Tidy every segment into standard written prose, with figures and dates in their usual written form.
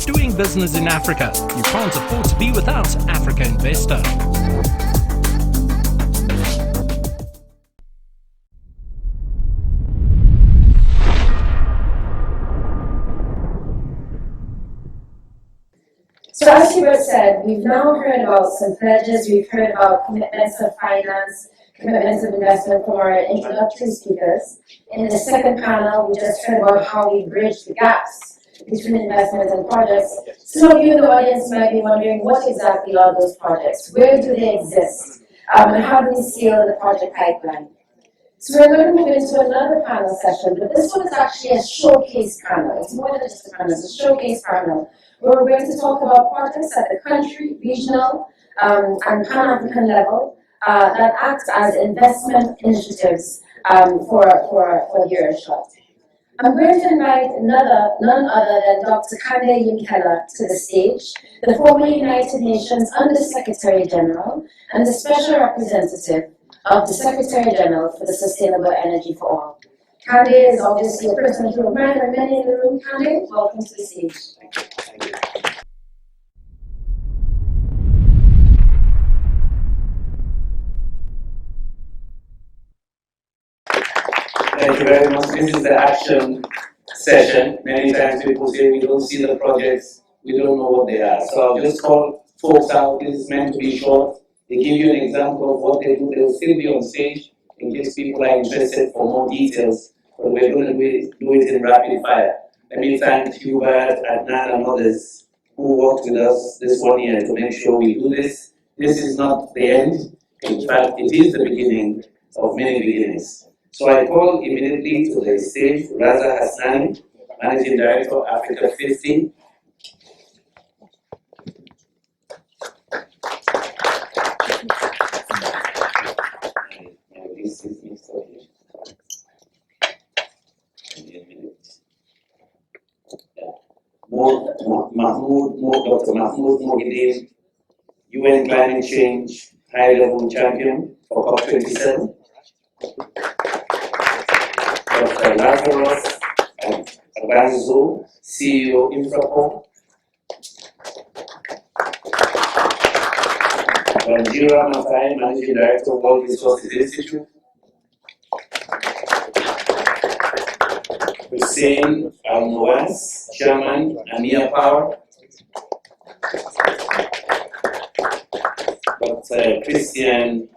doing business in Africa. You can't afford to be without Africa Investor. So as Hubert said, we've now heard about some pledges, we've heard about commitments of finance, commitments of investment from our introductory speakers. In the second panel, we just heard about how we bridge the gaps between investment and projects. Some of you in the audience might be wondering what exactly are those projects? Where do they exist? And how do we scale the project pipeline? So we're going to move into another panel session, but this one is actually a showcase panel. It's more than just a panel, it's a showcase panel, where we're going to talk about projects at the country, regional, and Pan-African level that act as investment initiatives for the Earthshot. I'm going to invite none other than Dr. Kande Yinkela to the stage, the former United Nations Under-Secretary General and the Special Representative of the Secretary General for the Sustainable Energy for All. Kande is obviously a person who reminded many in the room. Kande, welcome to the stage. Thank you very much. This is the action session. Many times people say we don't see the projects, we don't know what they are. So I'll just call folks out. This is meant to be short. They give you an example of what they do. They'll still be on stage in case people are interested for more details. But we're going to do it in rapid fire. Let me thank Hubert, Adnan, and others who worked with us this 1 year to make sure we do this. This is not the end. In fact, it is the beginning of many beginnings. So I call immediately to the stage Raza Hassan, Managing Director of Africa 50. Dr. Mahmoud Mohideen, UN Climate Change High-Level Champion for COP27. Dr. Lazarus Abanzo, CEO Infracom. Banjira Matai, Managing Director of World Resources Institute. Hussein Al-Nawaz, Chairman, AMIA Power. Dr. Christian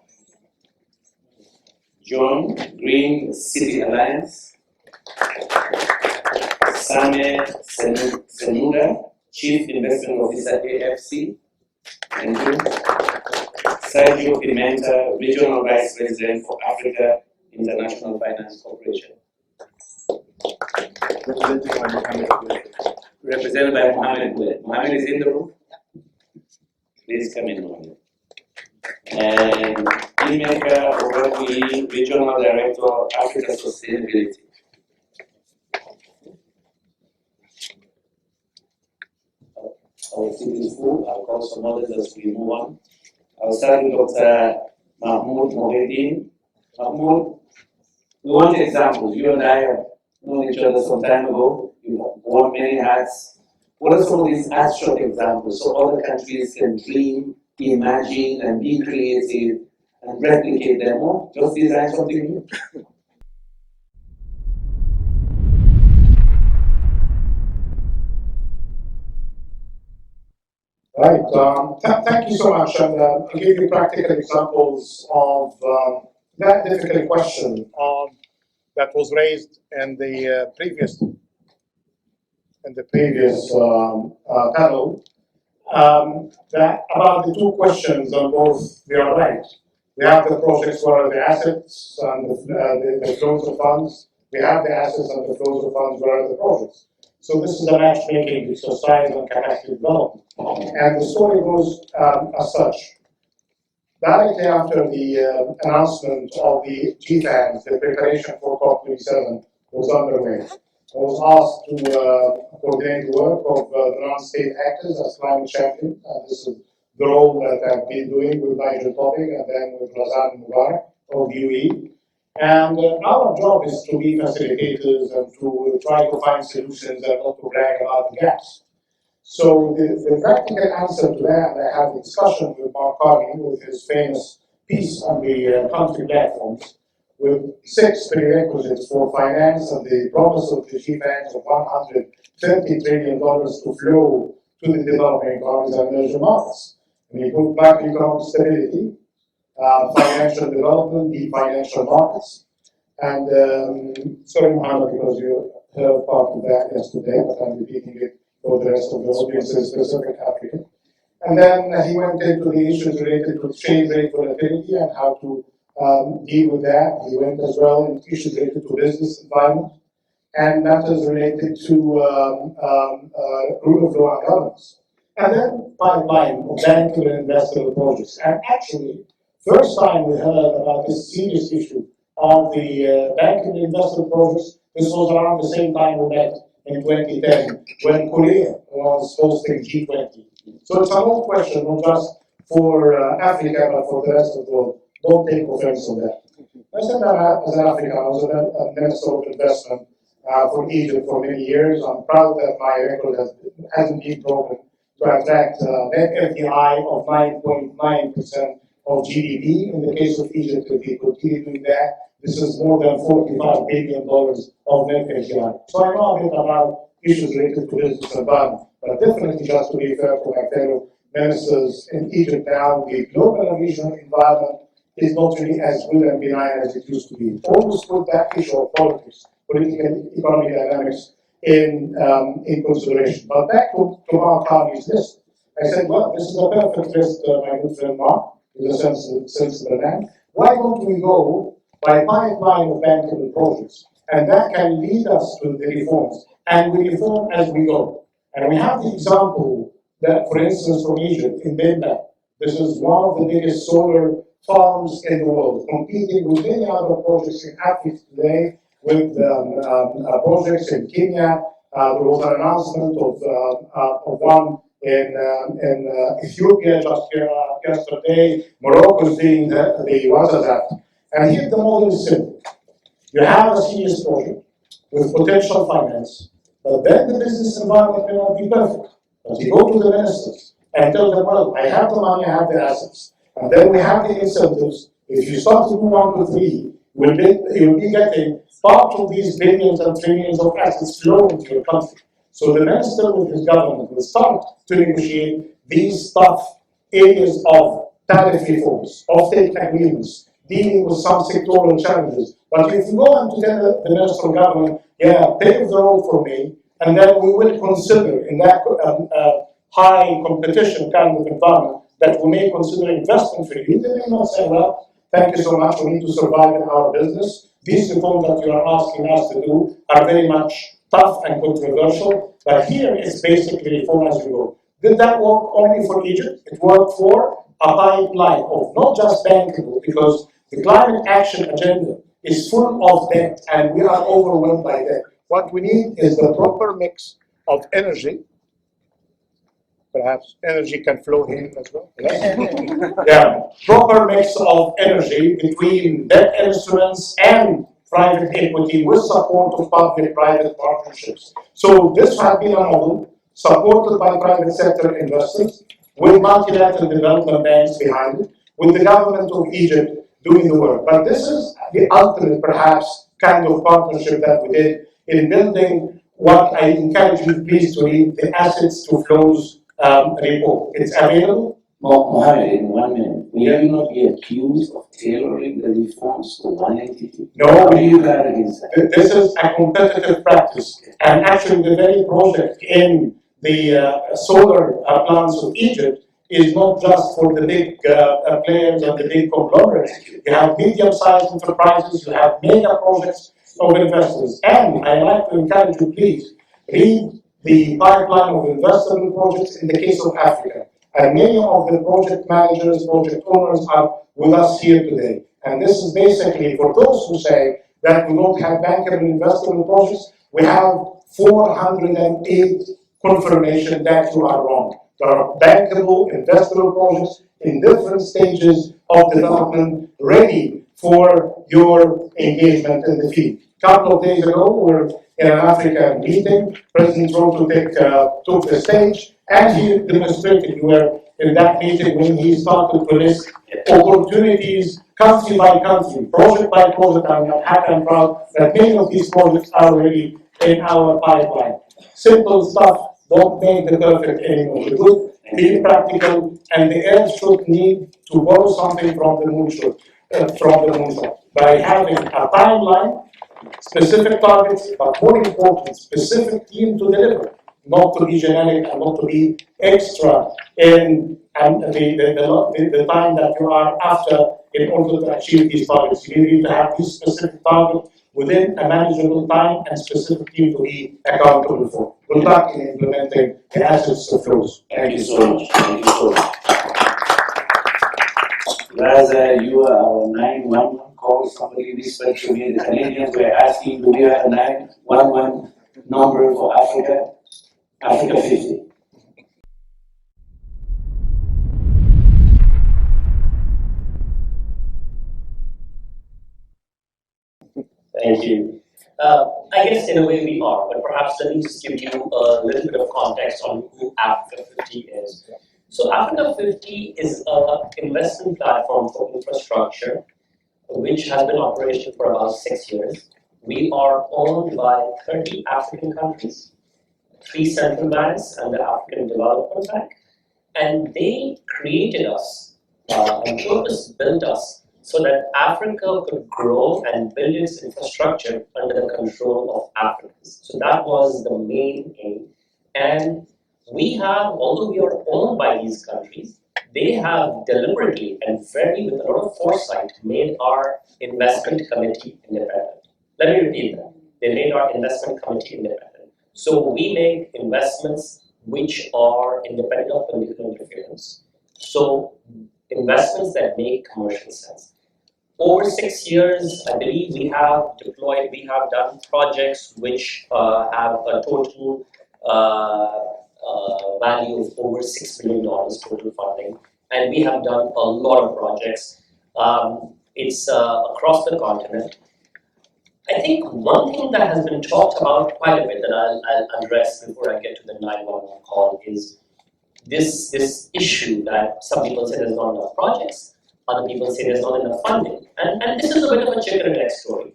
John, Green City Alliance. Same Senuda, Chief Investment Officer, AFC. Thank you. Sergio Pimenta, Regional Vice President for Africa International Finance Corporation. Represented by Mohammed Goulet. Mohammed is in the room. Please come in, Mohammed. And Imeka Orebi, Regional Director of Africa Sustainability. Our seat is full. I'll call some others as we move on. I'll start with Dr. Mahmoud Mohideen. Mahmoud, we want examples. You and I have known each other some time ago. You've worn many hats. What are some of these abstract examples so other countries can dream, imagine, and be creative and replicate them all? Just design something new. Right. Thank you so much. And I'll give you practical examples of that difficult question that was raised in the previous panel. That about the two questions on both, they are right. We have the projects where are the assets and the flows of funds. We have the assets and the flows of funds where are the projects. So this is a matchmaking exercise on capacity development. And the story goes as such. Directly after the announcement of the GFANs, the preparation for COP27 was underway. I was asked to coordinate the work of the non-state actors as climate champion. This is the role that I've been doing with Nigel Topic and then with Razan Mubarak of UAE. And our job is to be facilitators and to try to find solutions and not to brag about the gaps. So the practical answer to that, and I had a discussion with Mark Carney with his famous piece on the country platforms, with 6 prerequisites for finance and the promise of the GFANs of $130 trillion to flow to the developing economies and emerging markets. And he put macroeconomic stability, financial development, the financial markets, and sorry, Mohammed, because you heard part of that yesterday, but I'm repeating it for the rest of the audience in specific Africa. And then he went into the issues related to exchange rate volatility and how to deal with that. He went as well into issues related to business environment and matters related to rule of law and governance. And then pipeline of banking and industrial projects. And actually, first time we heard about this serious issue of the banking and industrial projects, this was around the same time we met in 2010 when Korea was hosting G20. So it's an old question, not just for Africa, but for the rest of the world. Don't take offense on that. I said that as an African, I was a minister of investment for Egypt for many years. I'm proud that my record hasn't been broken to attract net FDI of 9.9% of GDP. In the case of Egypt, if we continue doing that, this is more than $45 billion of net FDI. So I know a bit about issues related to business environment, but definitely just to refer to my fellow ministers in Egypt now, the global and regional environment is not really as good and benign as it used to be. Always put that issue of politics, political economic dynamics in consideration. But back to Mark Carney's list. I said, well, this is a perfect list, my good friend Mark, in the sense of the land. Why don't we go by pipeline of bankable projects? And that can lead us to the reforms. And we reform as we go. And we have the example that, for instance, from Egypt, in Bimba, this is one of the biggest solar farms in the world, competing with many other projects in Africa today, with projects in Kenya. There was an announcement of one in Ethiopia just yesterday. Morocco is doing the WhatsApp. And here the model is simple. You have a serious project with potential finance, but then the business environment may not be perfect. But you go to the ministers and tell them, well, I have the money, I have the assets. And then we have the incentives. If you start to do 1 to 3, you'll be getting part of these billions and trillions of assets flowing to your country. So the minister with his government will start to negotiate these tough areas of tariff reforms, offtake agreements, dealing with some sectoral challenges. But if you go on to tell the national government, yeah, pave the road for me, and then we will consider in that high competition kind of environment that we may consider investing for you, they may not say, well, thank you so much, we need to survive in our business. These reforms that you are asking us to do are very much tough and controversial, but here is basically reform as you go. Did that work only for Egypt? It worked for a pipeline of not just bankable, because the climate action agenda is full of debt and we are overwhelmed by debt. What we need is the proper mix of energy. Perhaps energy can flow in as well. Yeah, proper mix of energy between debt instruments and private equity with support of public-private partnerships. So this has been a model supported by private sector investors with multilateral development banks behind it, with the government of Egypt doing the work. But this is the ultimate, perhaps, kind of partnership that we did in building what I encourage you please to read, the Assets to Flows report. It's available. Mohammed, in 1 minute, will you not be accused of tailoring the reforms to one entity? No, What do you got against that? this is a competitive practice. And actually, the very project in the solar plants of Egypt is not just for the big players and the big conglomerates. You have medium-sized enterprises, you have mega projects of investors. And I like to encourage you, please, read the pipeline of investable projects in the case of Africa. And many of the project managers, project owners are with us here today. And this is basically for those who say that we don't have bankable investable projects, we have 408 confirmation that you are wrong. There are bankable investable projects in different stages of development ready for your engagement in the field. couple of days ago, we were in an African meeting. President Ruto took the stage, and he demonstrated, we were in that meeting when he started to list opportunities country by country, project by project. I'm happy and proud that many of these projects are already in our pipeline. Simple stuff don't make the perfect anymore. The good, be practical, and the earth should need to borrow something from the moonshot. By having a timeline, specific targets, but more important, specific team to deliver, not to be generic and not to be extra in the time that you are after in order to achieve these targets. You need to have this specific target within a manageable time and specific team to be accountable for. Good luck in implementing the assets of flows. Thank you so much. Thank you so much. Guys, you are our 911 call. Somebody whispered to me, the Canadians were asking, do we have a 911 number for Africa? Africa 50. Thank you. I guess in a way we are, but perhaps let me just give you a little bit of context on who Africa 50 is. So Africa 50 is an investment platform for infrastructure, which has been operational for about 6 years. We are owned by 30 African countries, 3 central banks, and the African Development Bank. And they created us and purpose-built us so that Africa could grow and build its infrastructure under the control of Africans. So that was the main aim. And we have, although we are owned by these countries, they have deliberately and very with a lot of foresight made our investment committee independent. Let me repeat that. They made our investment committee independent. So we make investments which are independent of political interference. So investments that make commercial sense. Over 6 years, I believe we have done projects which have a total value of over $6 billion total funding. And we have done a lot of projects. It's across the continent. I think one thing that has been talked about quite a bit that I'll address before I get to the 911 call is this issue that some people say there's not enough projects, other people say there's not enough funding. And this is a bit of a chicken and egg story.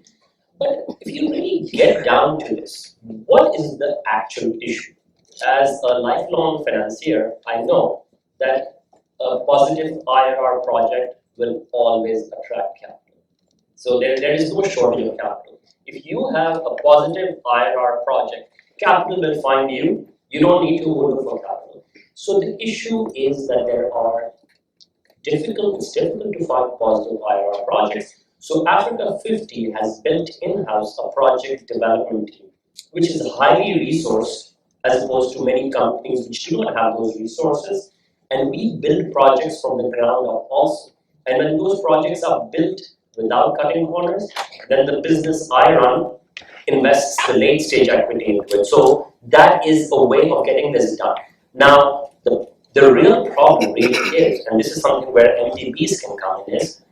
But if you really get down to this, what is the actual issue? As a lifelong financier, I know that a positive IRR project will always attract capital. So there is no shortage of capital. If you have a positive IRR project, capital will find you. You don't need to look for capital. So the issue is that it's difficult to find positive IRR projects. So Africa 50 has built in-house a project development team, which is highly resourced as opposed to many companies which do not have those resources. And we build projects from the ground up also. And when those projects are built without cutting corners, then the business I run invests the late stage equity into it. So that is a way of getting this done. Now, the real problem really is, and this is something where MDBs can come in, is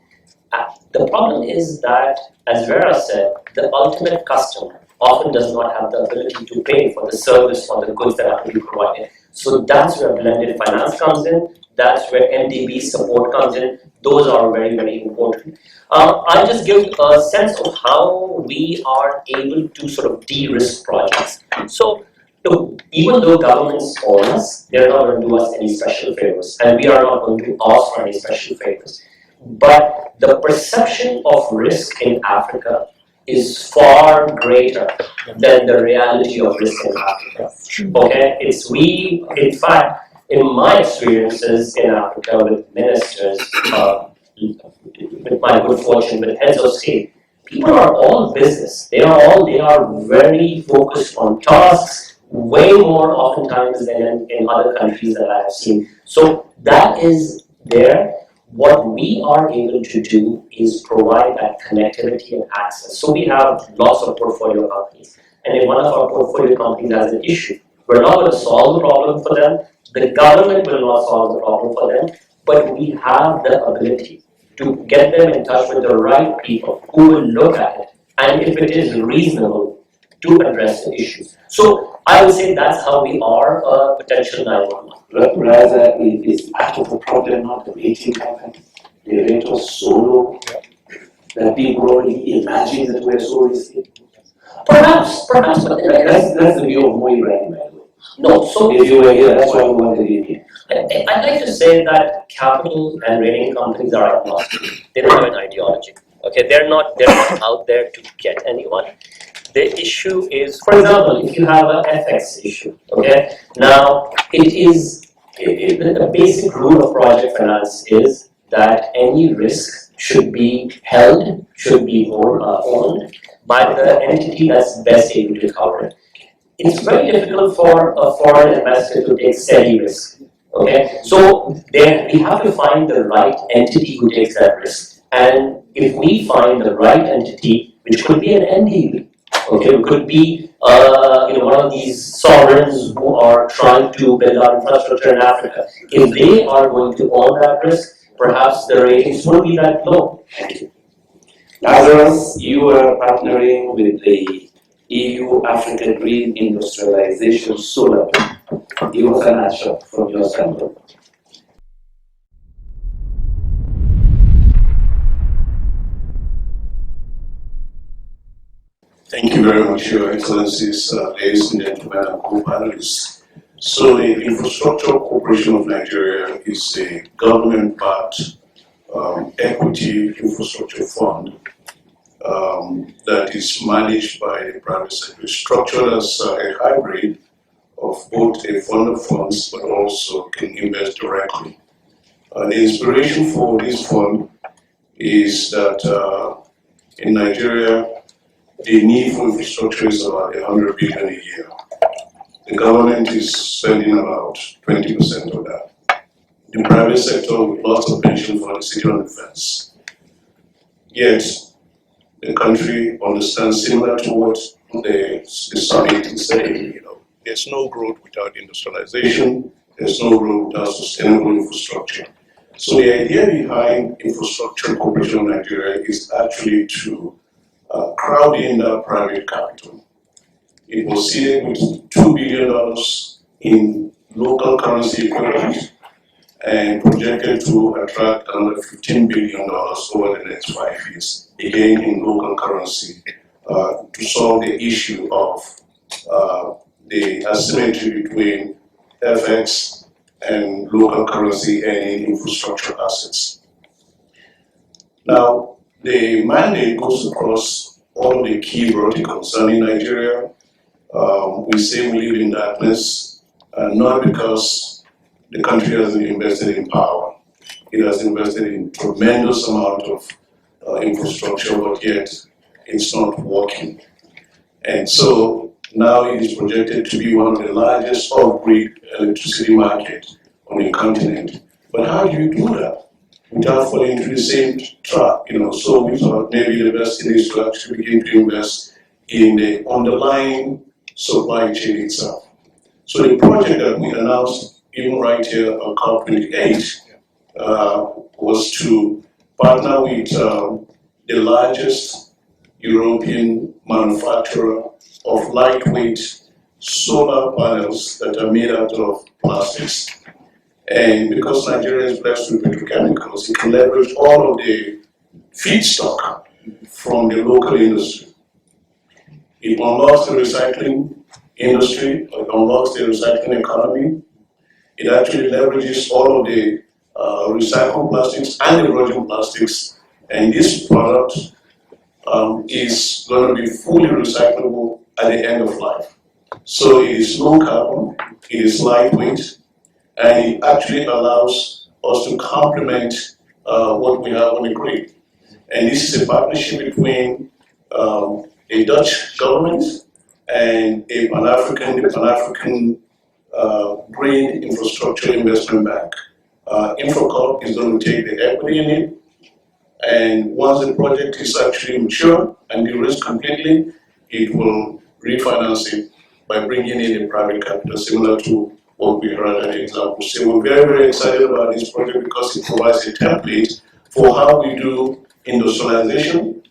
the problem is that, as Vera said, the ultimate customer often does not have the ability to pay for the service or the goods that are to be provided. So that's where blended finance comes in. That's where MDB support comes in. Those are very, very important. I'll just give a sense of how we are able to sort of de-risk projects. So even though governments own us, they're not going to do us any special favors, and we are not going to ask for any special favors. But the perception of risk in Africa is far greater than the reality of risk in Africa. Okay, in fact, in my experiences in Africa with ministers, with my good fortune with heads of state, people are all business. They are very focused on tasks, way more oftentimes than in other countries that I have seen. So that is there. What we are able to do is provide that connectivity and access. So we have lots of portfolio companies. And if one of our portfolio companies has an issue, we're not going to solve the problem for them. The government will not solve the problem for them. But we have the ability to get them in touch with the right people who will look at it and if it is reasonable to address the issues. So I would say that's how we are a potential 911. Rather, it is part of the problem, not the rating company. The rate was so low that people already imagine that we're so risky. Perhaps, but That's the view of Mo Ibrahim, by the way. no. So If you were here, that's why we wanted you here. I'd like to say that capital and rating companies are agnostic. They don't have an ideology. Okay, they're not out there to get anyone. The issue is, for example, if you have an FX issue, okay, now the basic rule of project finance is that any risk should be held, should be owned by the entity that's best able to cover it. It's very difficult for a foreign investor to take steady risk. Okay, so there we have to find the right entity who takes that risk. And if we find the right entity, which could be an NDB, okay, it could be one of these sovereigns who are trying to build out infrastructure in Africa. If they are going to own that risk, perhaps the ratings will be that low. Lazarus, you are partnering with the EU Africa Green Industrialization Solar. Give us an answer from your standpoint. Thank you very much, Your Excellencies, ladies and gentlemen, and co-panelists. So the Infrastructure Corporation of Nigeria is a government-backed equity infrastructure fund that is managed by the private sector, structured as a hybrid of both a fund of funds, but also can invest directly. The inspiration for this fund is that in Nigeria, the need for infrastructure is about 100 billion a year. The government is spending about 20% of that. The private sector with lots of pension for the city on defense. Yet, the country understands, similar to what the summit is saying, there's no growth without industrialization, there's no growth without sustainable infrastructure. So the idea behind Infrastructure Corporation of Nigeria is actually to crowd in private capital. It was seeded with $2 billion in local currency equivalent and projected to attract another $15 billion over the next 5 years, again in local currency, to solve the issue of the asymmetry between FX and local currency and infrastructure assets. Now, the mandate goes across all of the key verticals, and in Nigeria, we say we live in darkness, not because the country hasn't invested in power. It has invested in tremendous amount of infrastructure, but yet it's not working. And so now it is projected to be one of the largest off-grid electricity markets on the continent. But how do you do that without falling into the same trap? So we thought maybe the best thing is to actually begin to invest in the underlying supply chain itself. So the project that we announced, even right here on COP28, was to partner with the largest European manufacturer of lightweight solar panels that are made out of plastics. And because Nigeria is blessed with petrochemicals, it can leverage all of the feedstock from the local industry. It unlocks the recycling industry, it unlocks the recycling economy. It actually leverages all of the recycled plastics and the virgin plastics. And this product is going to be fully recyclable at the end of life. So it is low carbon, it is lightweight, and it actually allows us to complement what we have on the grid. And this is a partnership between a Dutch government and the Pan-African Green Infrastructure Investment Bank. InfraCorp is going to take the equity in it, and once the project is actually mature and de-risked completely, it will refinance it by bringing in the private capital, similar to what we heard as an example. So we're very, very excited about this project because it provides a template for how we do industrialization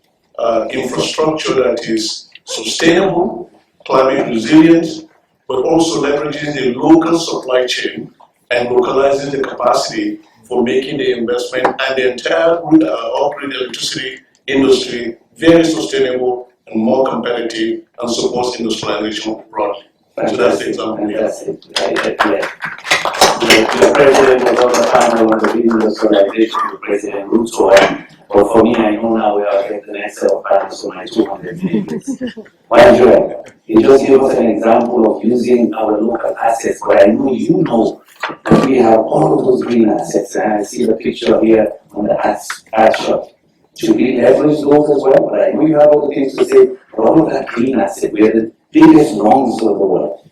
infrastructure that is sustainable, climate resilient, but also leveraging the local supply chain and localizing the capacity for making the investment and the entire off-grid electricity industry very sustainable and more competitive and supports industrialization broadly. So that's the example. Fantastic. The president was on the panel on the industrialization with President Ruto, but for me, I know now we are getting the next set of panels on my 200 minutes. Why, Joel? You just gave us an example of using our local assets, but I know you know that we have all of those green assets, and I see the picture here on the Earthshot. Should we leverage those as well? But I know you have other things to say, but all of that green asset, we're the biggest lungs of the world.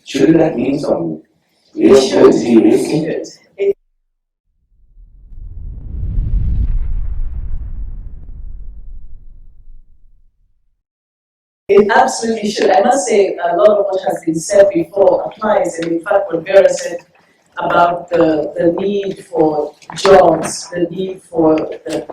Shouldn't that mean some real good de-risking? It absolutely should. I must say a lot of what has been said before applies, and in fact what Vera said about the need for jobs, the need for the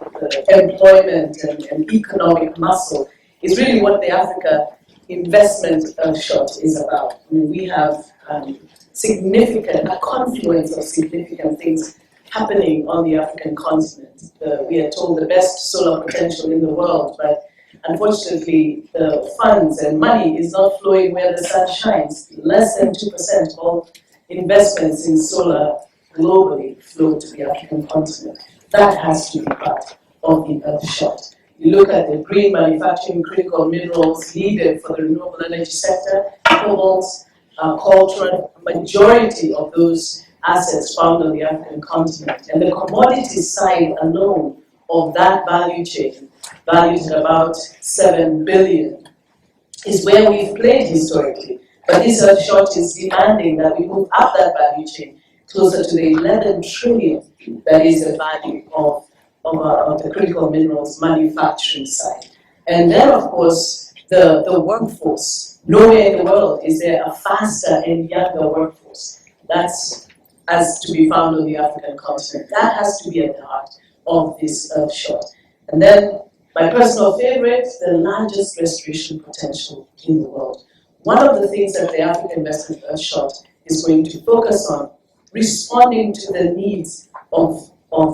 employment and economic muscle is really what the Africa investment shot is about. I mean, we have a confluence of significant things happening on the African continent. We are told the best solar potential in the world, but unfortunately, the funds and money is not flowing where the sun shines. Less than 2% of all investments in solar globally flow to the African continent. That has to be part of the Earthshot. You look at the green manufacturing, critical minerals needed for the renewable energy sector, cobalt, coltan, majority of those assets found on the African continent. And the commodities side alone of that value chain, valued at about 7 billion, is where we've played historically. But this Earthshot is demanding that we move up that value chain closer to the 11 trillion that is the value of the critical minerals manufacturing side. And then, of course, the workforce. Nowhere in the world is there a faster and younger workforce. That's as to be found on the African continent. That has to be at the heart of this Earthshot. And then, my personal favorite, the largest restoration potential in the world. One of the things that the African Investment Earthshot is going to focus on, responding to the needs of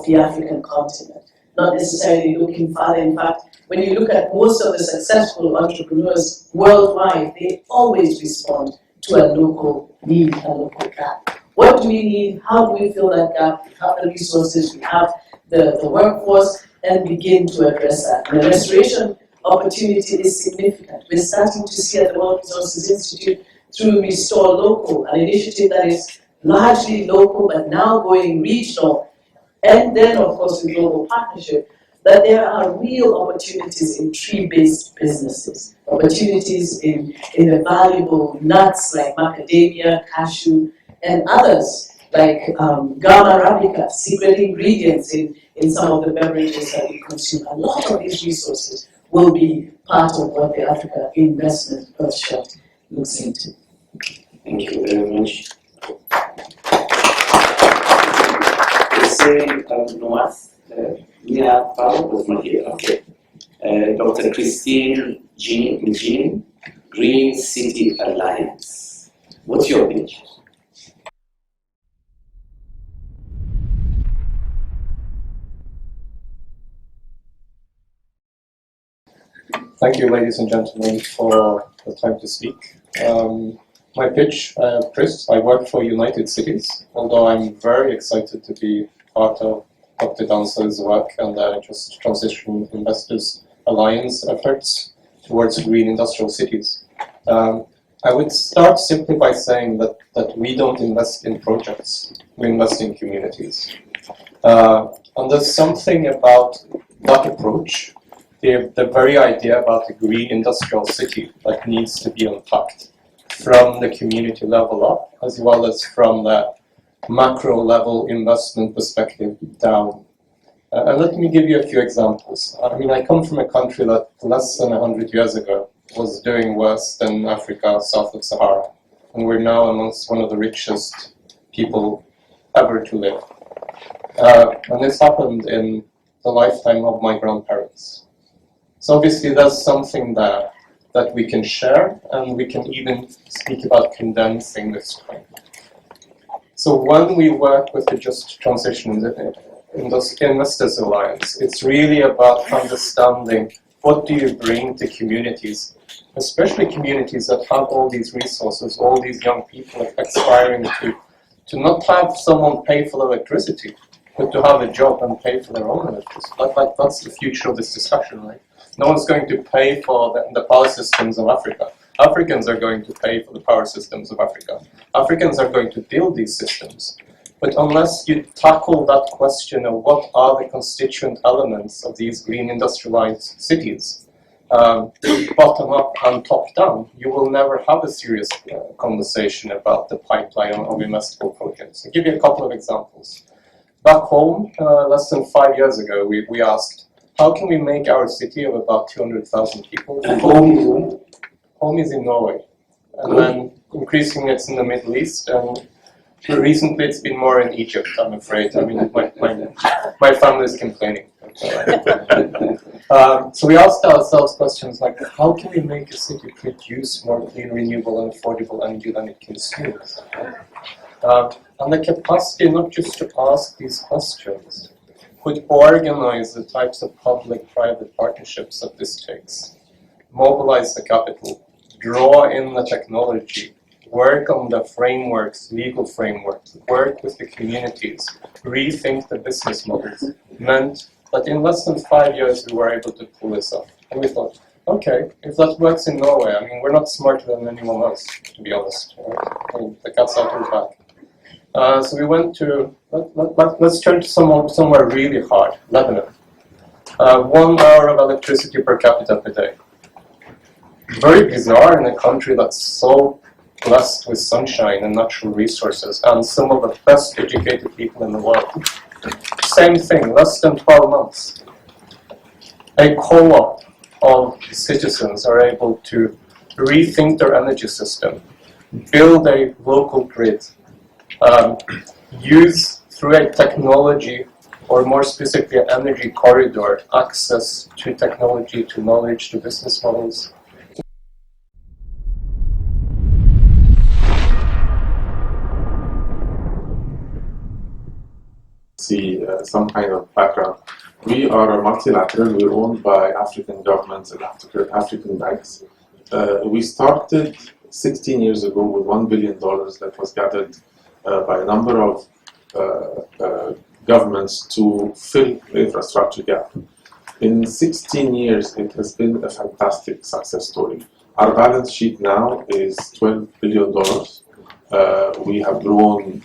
the African continent, not necessarily looking farther. In fact, when you look at most of the successful entrepreneurs worldwide, they always respond to a local need, a local gap. What do we need? How do we fill that gap? We have the resources, we have the workforce, and begin to address that. And the restoration opportunity is significant. We're starting to see at the World Resources Institute through Restore Local, an initiative that is largely local but now going regional, and then of course with global partnership, that there are real opportunities in tree-based businesses, opportunities in the valuable nuts like macadamia, cashew, and others like gamma arabica, secret ingredients in some of the beverages that we consume. A lot of these resources will be part of what the Africa Investment Earthshot looks into. Thank you very much. The same North, Mia Paul was not here, okay. Dr. Christine Jean, Green City Alliance. What's your pitch? Thank you, ladies and gentlemen, for the time to speak. My pitch, Chris, I work for United Cities, although I'm very excited to be part of Dr. Dancer's work and the Just Transition Investors Alliance efforts towards green industrial cities. I would start simply by saying that we don't invest in projects, we invest in communities. And there's something about that approach, the very idea about a green industrial city that needs to be unpacked from the community level up, as well as from the macro level investment perspective down. And let me give you a few examples. I mean, I come from a country that less than 100 years ago was doing worse than Africa south of Sahara. And we're now amongst one of the richest people ever to live. And this happened in the lifetime of my grandparents. So obviously that's something that we can share, and we can even speak about condensing this time. So when we work with the Just Transition Investors Alliance, it's really about understanding what do you bring to communities, especially communities that have all these resources, all these young people aspiring to not have someone pay for electricity, but to have a job and pay for their own electricity. That's the future of this discussion, right? No one's going to pay for the power systems of Africa. Africans are going to pay for the power systems of Africa. Africans are going to build these systems. But unless you tackle that question of what are the constituent elements of these green industrialized cities, bottom up and top down, you will never have a serious conversation about the pipeline of investable projects. I'll give you a couple of examples. Back home, less than 5 years ago, we asked, how can we make our city of about 200,000 people? And home is in Norway, and then increasingly it's in the Middle East, and recently it's been more in Egypt, I'm afraid. I mean, my family is complaining. So we asked ourselves questions like, how can we make a city produce more clean, renewable, and affordable energy than it consumes? And the capacity not just to ask these questions, but organize the types of public-private partnerships that this takes. Mobilize the capital, draw in the technology, work on the frameworks, legal frameworks, work with the communities, rethink the business models, meant that in less than 5 years we were able to pull this off. And we thought, okay, if that works in Norway, I mean, we're not smarter than anyone else, to be honest. Right? I mean, the cat's out of the bag. So we went to, let's turn to somewhere really hard, Lebanon. 1 hour of electricity per capita per day. Very bizarre in a country that's so blessed with sunshine and natural resources and some of the best educated people in the world. Same thing, less than 12 months. A co-op of citizens are able to rethink their energy system, build a local grid, use through a technology, or more specifically an energy corridor, access to technology, to knowledge, to business models. See some kind of background. We are a multilateral. We're owned by African governments and African banks. We started 16 years ago with $1 billion that was gathered by a number of governments to fill the infrastructure gap. In 16 years, it has been a fantastic success story. Our balance sheet now is $12 billion. We have grown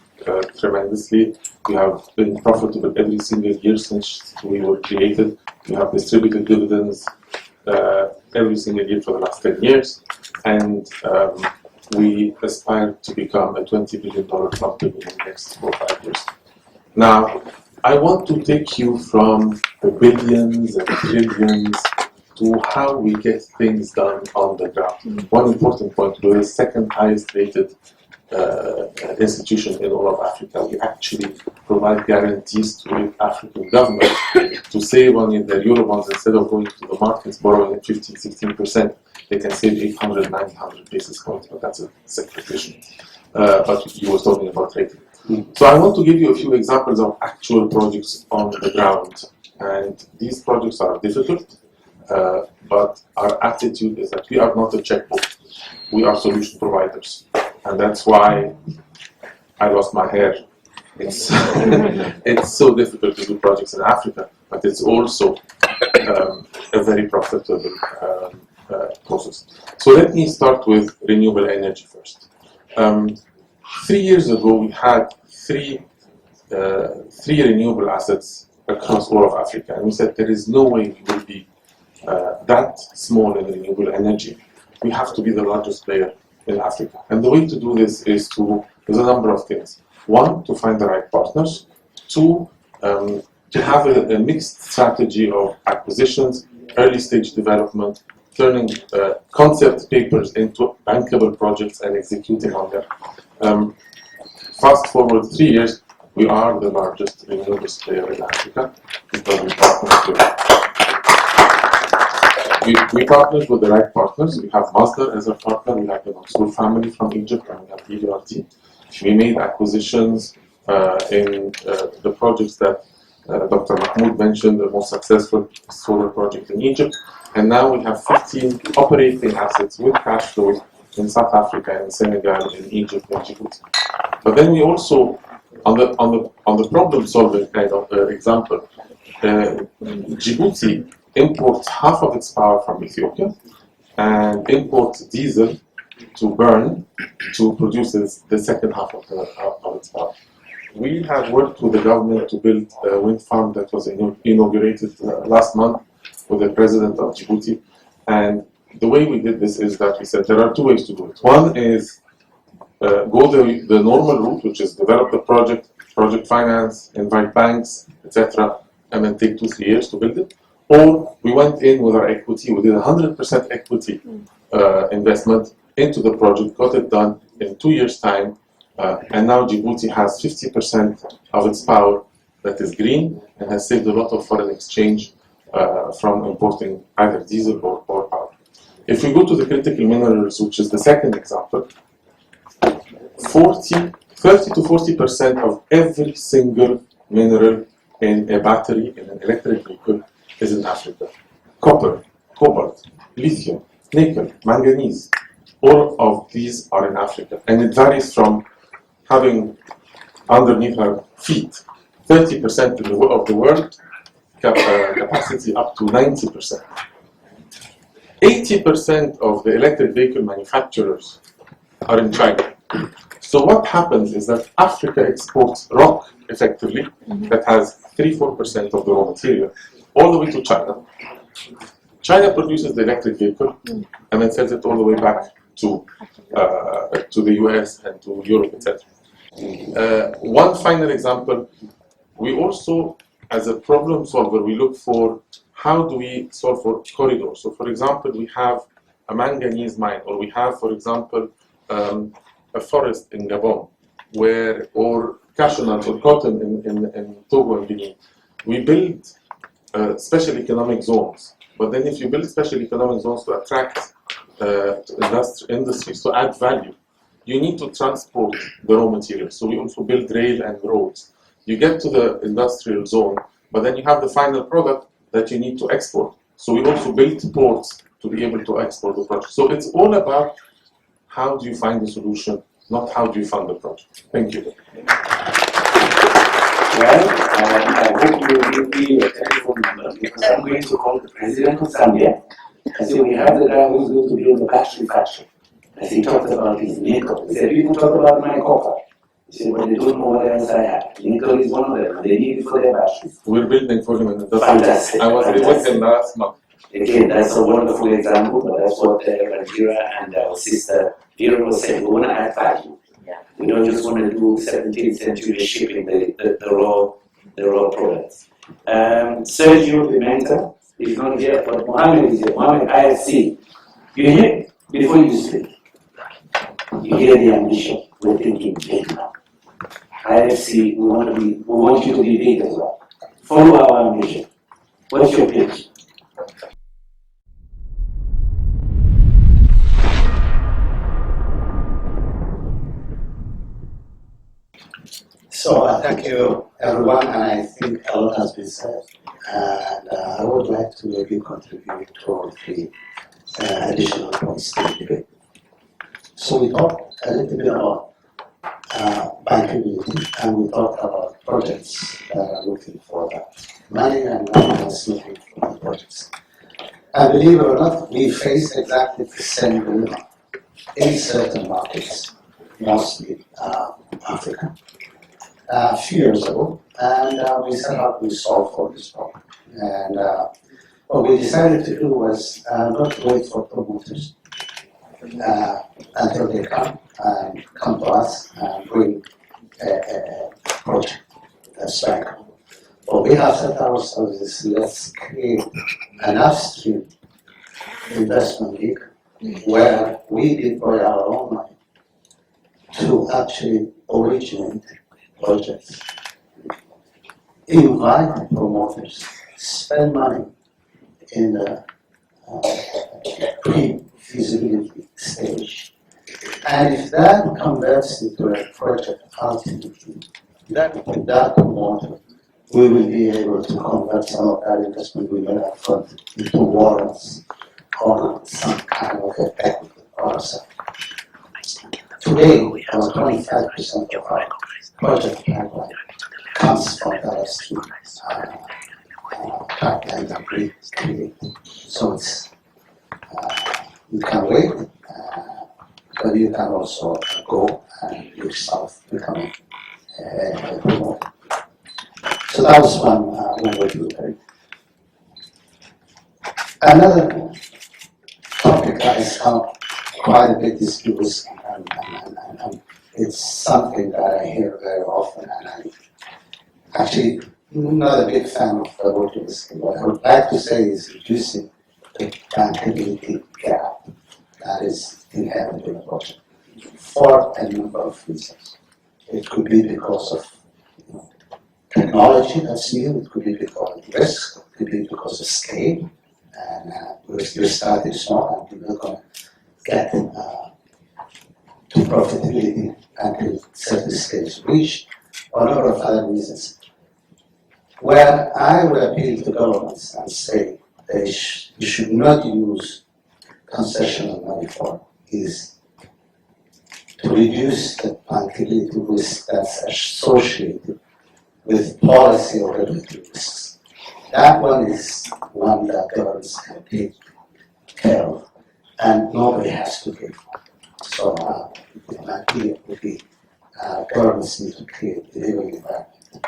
tremendously. We have been profitable every single year since we were created. We have distributed dividends every single year for the last 10 years. And we aspire to become a $20 billion company in the next 4 or 5 years. Now, I want to take you from the billions and trillions to how we get things done on the ground. One important point, we're the second highest rated institution in all of Africa. We actually provide guarantees to the African government to save on their Eurobonds instead of going to the markets borrowing at 15, 16%. They can save 800, 900 basis points, but that's a separate issue. But you were talking about rating. So I want to give you a few examples of actual projects on the ground. And these projects are difficult, but our attitude is that we are not a checkbook. We are solution providers. And that's why I lost my hair. It's, it's so difficult to do projects in Africa, but it's also a very profitable process. So let me start with renewable energy first. 3 years ago, we had three renewable assets across all of Africa. And we said there is no way we will be that small in renewable energy. We have to be the largest player in Africa. And the way to do this is there's a number of things. 1, to find the right partners. 2, to have a mixed strategy of acquisitions, early stage development, turning concept papers into bankable projects and executing on them. Fast forward 3 years, we are the largest renewables player in Africa because we partner with we partnered with the right partners. We have Masdar as a partner, we have the Mansour family from Egypt, and we have EBRD. We made acquisitions in the projects that Dr. Mahmoud mentioned, the most successful solar project in Egypt. And now we have 15 operating assets with cash flows in South Africa, in Senegal, in Egypt, and Djibouti. But then we also, on the problem-solving kind of example, Djibouti imports half of its power from Ethiopia and imports diesel to burn to produce the second half of its power. We have worked with the government to build a wind farm that was inaugurated last month with the president of Djibouti. And the way we did this is that we said there are two ways to do it. One is go the normal route, which is develop the project finance, invite banks, etc., and then take 2-3 years to build it. Or we went in with our equity, we did 100% equity investment into the project, got it done in 2 years' time, and now Djibouti has 50% of its power that is green and has saved a lot of foreign exchange from importing either diesel or power. If we go to the critical minerals, which is the second example, 30 to 40% of every single mineral in a battery, in an electric vehicle, is in Africa. Copper, cobalt, lithium, nickel, manganese, all of these are in Africa. And it varies from having underneath our feet 30% of the world capacity up to 90%. 80% of the electric vehicle manufacturers are in China. So what happens is that Africa exports rock, effectively, that has 3-4% of the raw material, all the way to China. China produces the electric vehicle and then sells it all the way back to the US and to Europe, etc. One final example, we also, as a problem solver, we look for how do we solve for corridors. So for example, we have a manganese mine, or we have, for example, a forest in Gabon, or cashew nuts or cotton in Togo and Benin. We build special economic zones, but then if you build special economic zones to attract industries, to add value, you need to transport the raw materials. So we also build rail and roads. You get to the industrial zone, but then you have the final product that you need to export. So we also build ports to be able to export the product. So it's all about how do you find the solution, not how do you fund the project. Thank you. Well, I hope you will give me your telephone number, because I'm going to call the president of Zambia and say, we have the guy who's going to build the battery factory. As he talked about his nickel. He said, people talk about my copper. He said, but they don't know what else I have. Nickel is one of them, and they need it for their batteries. We're building for him in the Fantastic. I was with him last month. Again, that's a wonderful example, but that's what Rangira and our sister Vera was saying. We want to add value. We don't just want to do 17th century shipping the raw products. Sergio, the mentor, is not here, but Mohammed is here. Mohammed, IFC. You hear before you speak. You hear the ambition. We're thinking big now. IFC, we want you to be big as well. Follow our ambition. What's your pitch? So thank you, everyone, and I think a lot has been said. And I would like to maybe contribute 2 or 3 additional points to the debate. So we talked a little bit about bankability, and we talked about projects that are looking for that money and money that's looking for the projects. And believe it or not, we face exactly the same dilemma in certain markets, mostly Africa. A few years ago, and we set out to solve for this problem. And what we decided to do was not wait for promoters until they come to us and bring a project that's bankable. What we have set ourselves is, let's create an upstream investment vehicle where we deploy our own money to actually originate projects, invite promoters, spend money in the pre-feasibility stage. And if that converts into a project ultimately, with that water, we will be able to convert some of that investment we made up front into warrants or some kind of equity or something. Today, about 25% of our project pipeline comes from that stream pipeline that we create. So it's, you can wait, but you can also go and yourself become a promoter. So that was one way to look at it. Another topic that has come quite a bit is risk, and it's something that I hear very often, and I'm actually not a big fan of the word risk. What I would like to say is reducing the bankability gap that is inherent in a project for a number of reasons. It could be because of technology that's new, it could be because of risk, it could be because of scale, and you're starting small and you're not going to get to profitability until certain scale is reached, or a number of other reasons. Where I would appeal to governments and say you should not use concessional money for is to reduce the bankability risk that's associated with policy or regulatory risks. That one is one that governments can take care of, and nobody has to pay for. So my idea would be governments need to create a living environment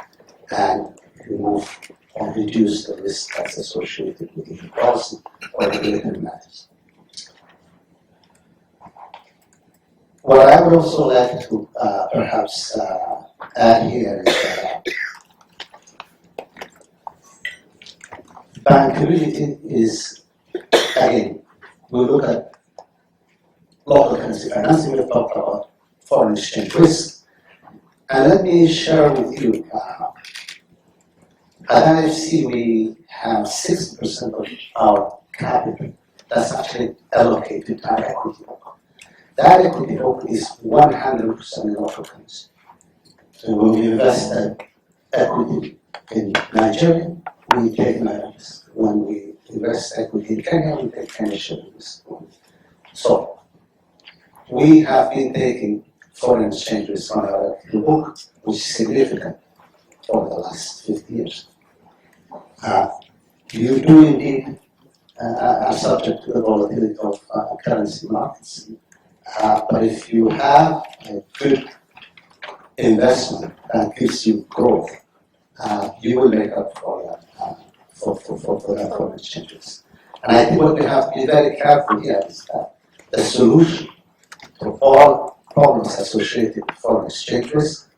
and remove or reduce the risk that's associated with the policy or regulatory matters. What I would also like to perhaps add here is that bankability is, again, we look at local currency financing, we've talked about foreign exchange risk. And let me share with you, at IFC we have 60% of our capital that's actually allocated to our equity book. That equity book is 100% in local currency. So when we invest equity in Nigeria, we take Naira risk. When we invest equity in Kenya, we take Kenya shilling risk. So we have been taking foreign exchange risk on our equity book, which is significant for the last 50 years. You do indeed are subject to the volatility of currency markets. But if you have a good investment that gives you growth, you will make up for that, for that foreign exchange risk. And I think what we have to be very careful here is that the solution to all problems associated with foreign exchange risk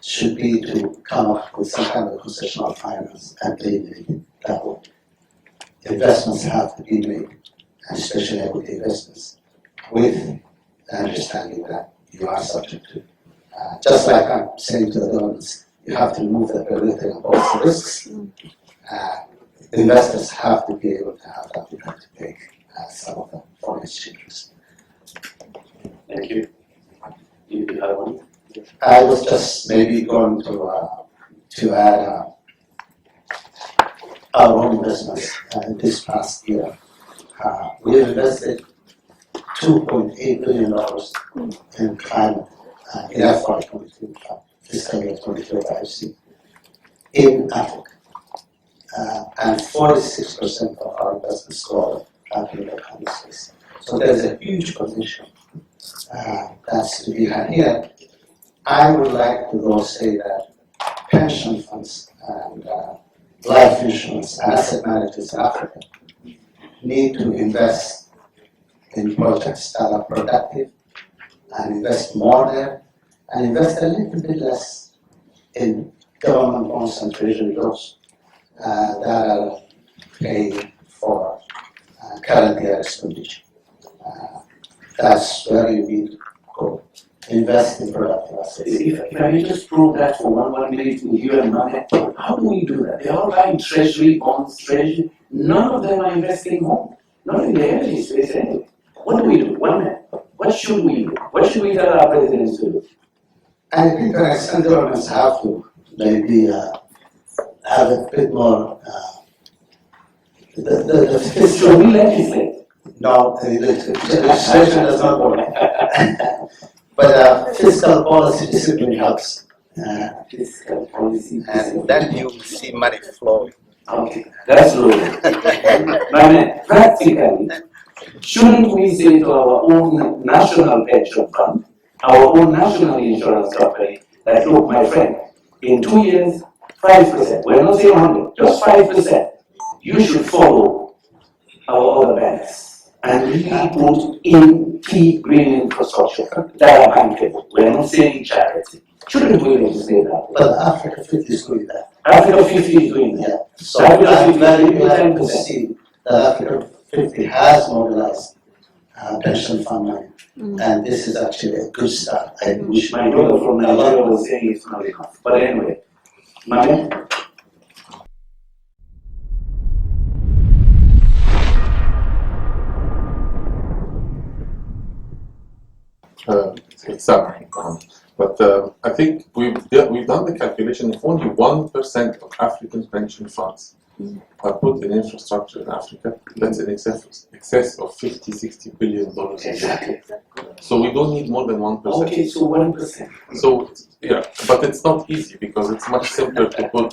should be to come up with some kind of concessional finance and eliminate it that way. Investments have to be made, and especially equity investments, with the understanding that you are subject to. Just like I'm saying to the governments, you have to remove the regulatory and policy risks. Investors have to be able to have that ability to take some of the foreign exchange risk. Thank you. You have one? I was just maybe going to add our own investments this past year. We have invested $2.8 billion in climate in FY23, fiscal year 23 IFC, in Africa. And 46% of our investments go out in the climate space. So there's a huge potential that's to be had here. I would like to though say that pension funds and life insurance and asset managers in Africa need to invest in projects that are productive and invest more there and invest a little bit less in government bonds and treasury bills that are paying for current year expenditure. That's where you need to go. Invest in productive assets. If I may just probe that for one minute with you and Mane, how do we do that? They're all buying treasury bonds, treasury. None of them are investing home. not in the energy space anyway. What do we do? One man. What should we do? What should we tell our presidents to do? I think the next governments have to maybe have a bit more. The Should fiscal. we legislate? No, the legislation does not work. But fiscal policy discipline helps. Fiscal policy. And then you see money flowing. Okay, that's true. But practically, shouldn't we say to our own national pension fund, our own national insurance company, that look, my friend, in 2 years, 5%, we're not saying 100, just 5%, you should follow our other banks and really put in key green infrastructure that are bankable. We're not saying charity. Shouldn't we legislate that? But Africa 50 is doing that. Africa 50 is doing that. Yeah. So I'm very glad to see that Africa 50 has mobilized pension fund money. And this is actually a good start. I wish My brother from Nigeria was saying it's not enough. But anyway, Mami? It's Sam. But I think we've done the calculation. If only 1% of African pension funds are put in infrastructure in Africa, that's in excess of $50-60 billion a year. Exactly. So we don't need more than 1%. Okay, so 1%. So yeah, but it's not easy because it's much simpler to put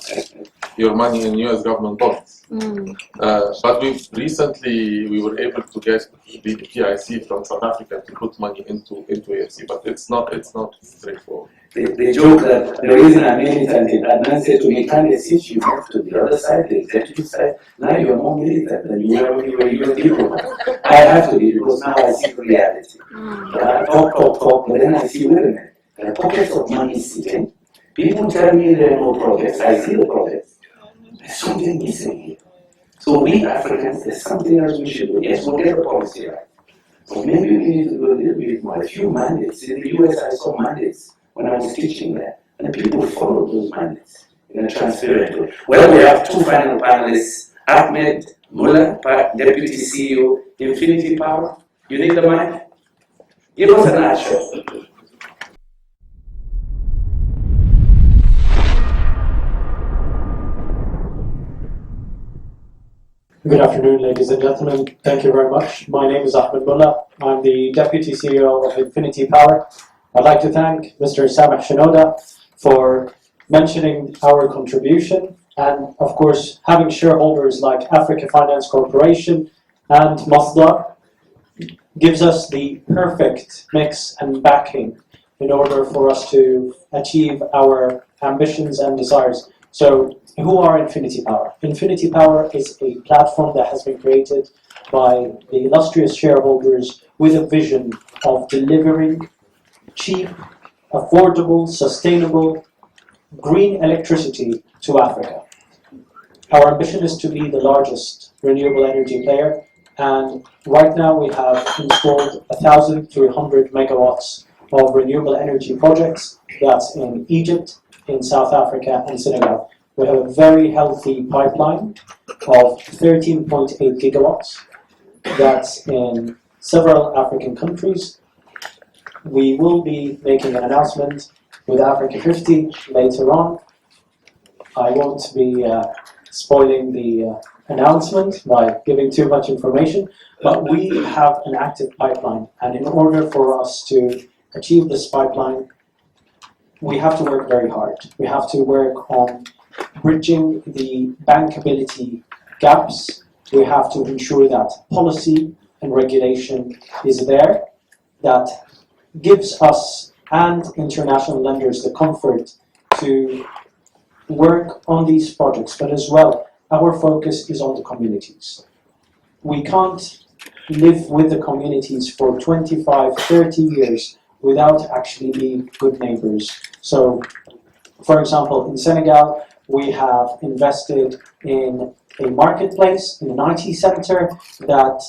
your money in U.S. government bonds. But we were able to get the PIC from South Africa to put money into AFC, but it's not straightforward. They joke that the reason I'm militant is that Adnan said to me, "Can since you moved to the other side, the executive side, now you're more militant than you were when you were a diplomat." I have to be because now I see reality. I talk, but then I see, wait a minute, there are pockets of money sitting. People tell me there are no projects. I see the projects. There's something missing here. So we Africans, there's something else we should do. Yes, we'll get the policy right. But maybe we need to do a little bit more. A few mandates. In the US, I saw mandates when I was teaching there. And people followed those mandates in a transparent way. Well, we have two final panelists. Ahmed Mullah, Deputy CEO, Infinity Power. You need the mic? Give us an answer. Good afternoon, ladies and gentlemen. Thank you very much. My name is Ahmed Mullah. I'm the Deputy CEO of Infinity Power. I'd like to thank Mr. Sameh Shinoda for mentioning our contribution and, of course, having shareholders like Africa Finance Corporation and Masdar gives us the perfect mix and backing in order for us to achieve our ambitions and desires. So, who are Infinity Power? Infinity Power is a platform that has been created by the illustrious shareholders with a vision of delivering cheap, affordable, sustainable, green electricity to Africa. Our ambition is to be the largest renewable energy player, and right now we have installed 1,300 megawatts of renewable energy projects. That's in Egypt, in South Africa, and Senegal. We have a very healthy pipeline of 13.8 gigawatts. That's in several African countries. We will be making an announcement with Africa 50 later on. I won't be spoiling the announcement by giving too much information, but we have an active pipeline, and in order for us to achieve this pipeline, we have to work very hard. We have to work on bridging the bankability gaps. We have to ensure that policy and regulation is there, that gives us and international lenders the comfort to work on these projects, but as well, our focus is on the communities. We can't live with the communities for 25, 30 years without actually being good neighbors. So, for example, in Senegal, we have invested in a marketplace, in an IT center that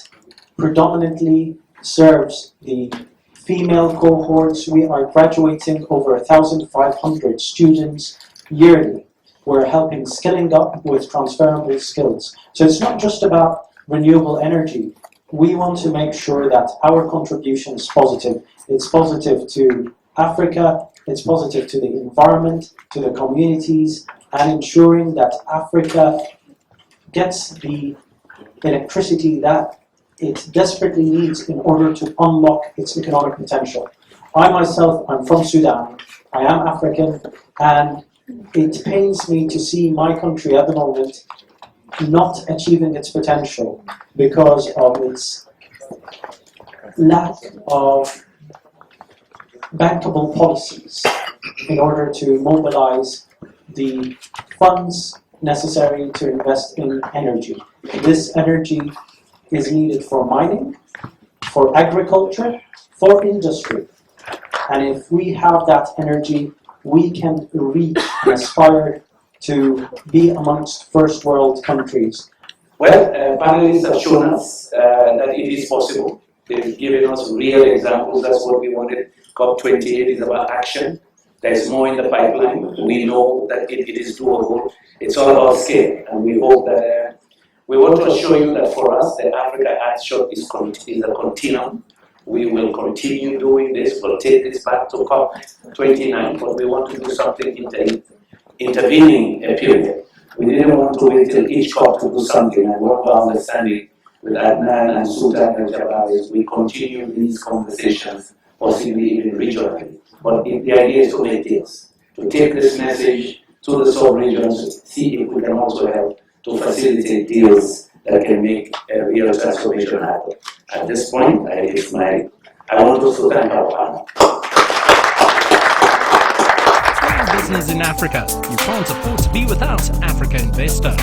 predominantly serves the female cohorts. We are graduating over 1,500 students yearly. We're helping skilling up with transferable skills. So it's not just about renewable energy. we want to make sure that our contribution is positive. It's positive to Africa, it's positive to the environment, to the communities, and ensuring that Africa gets the electricity that it desperately needs in order to unlock its economic potential. I myself, I'm from Sudan, I am African, and it pains me to see my country at the moment not achieving its potential because of its lack of bankable policies in order to mobilize the funds necessary to invest in energy. This energy is needed for mining, for agriculture, for industry. And if we have that energy, we can reach and aspire to be amongst first world countries. Well, panelists have shown us that it is possible. They've given us real examples. That's what we wanted. COP28 is about action. There's more in the pipeline. We know that it is doable. It's all about scale, and we hope that we want to assure you that for us, the Africa Earthshot is a continuum. We will continue doing this. We'll take this back to COP29, but we want to do something intervening a period. We didn't want to wait till each COP to do something, and what we're understanding with Adnan and Sultan and Jabbar is we continue these conversations, possibly even regionally. But the idea is to make deals, to take this message to the sub-regions, see if we can also help to facilitate deals that can make a real transformation happen. At this point, I want to thank our panel. Business in Africa. You can't afford to be without Africa Investor.